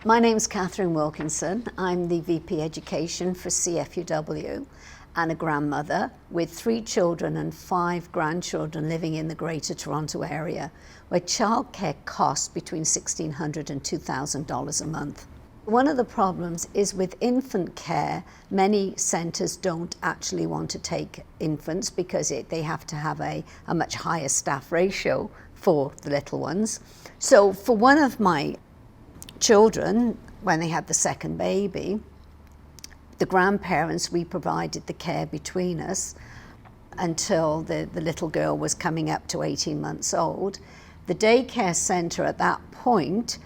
My name's Catherine Wilkinson. I'm the VP Education for CFUW and a grandmother with 3 children and 5 grandchildren living in the Greater Toronto area, where childcare costs between $1,600 and $2,000 a month. One of the problems is with infant care, many centres don't actually want to take infants because they have to have a much higher staff ratio for the little ones. So for one of my children, when they had the second baby, the grandparents, we provided the care between us until the little girl was coming up to 18 months old. The daycare centre at that point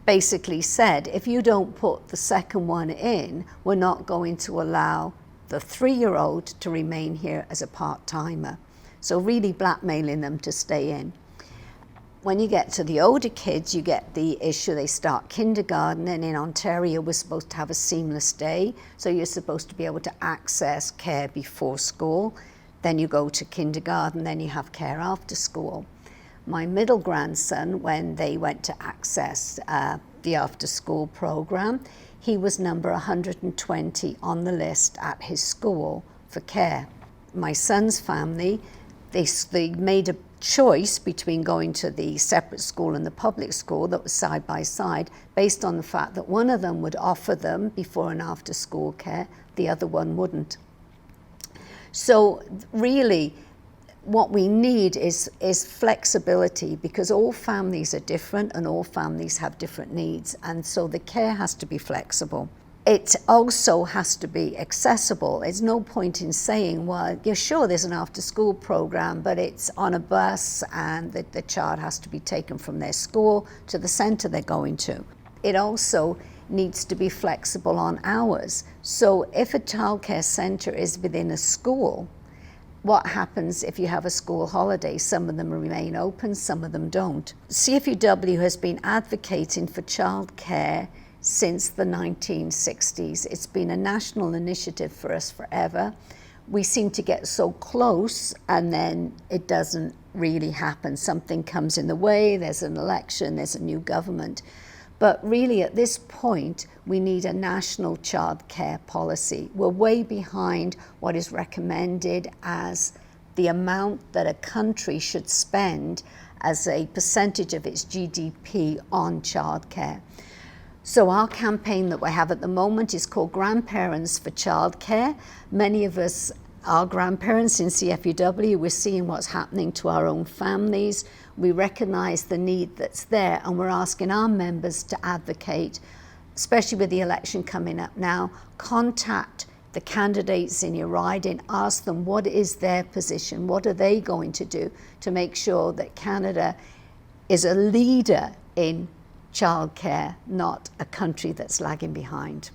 basically said, if you don't put the second one in, we're not going to allow the 3-year-old to remain here as a part-timer. So really blackmailing them to stay in. When you get to the older kids, you get the issue, they start kindergarten, and in Ontario we're supposed to have a seamless day, so you're supposed to be able to access care before school, then you go to kindergarten, then you have care after school. My middle grandson, when they went to access the after school program, he was number 120 on the list at his school for care. My son's family, they made a choice between going to the separate school and the public school that was side by side based on the fact that one of them would offer them before and after school care, the other one wouldn't. So really what we need is flexibility, because all families are different and all families have different needs, and so the care has to be flexible. It also has to be accessible. There's no point in saying, well, you're sure there's an after-school program, but it's on a bus and the child has to be taken from their school to the centre they're going to. It also needs to be flexible on hours. So if a childcare centre is within a school, what happens if you have a school holiday? Some of them remain open, some of them don't. CFUW has been advocating for childcare since the 1960s. It's been a national initiative for us forever. We seem to get so close and then it doesn't really happen. Something comes in the way, there's an election, there's a new government. But really at this point, we need a national childcare policy. We're way behind what is recommended as the amount that a country should spend as a percentage of its GDP on childcare. So our campaign that we have at the moment is called Grandparents for Childcare. Many of us are grandparents in CFUW. We're seeing what's happening to our own families. We recognise the need that's there, and we're asking our members to advocate, especially with the election coming up now. Contact the candidates in your riding, ask them what is their position, what are they going to do to make sure that Canada is a leader in childcare, not a country that's lagging behind.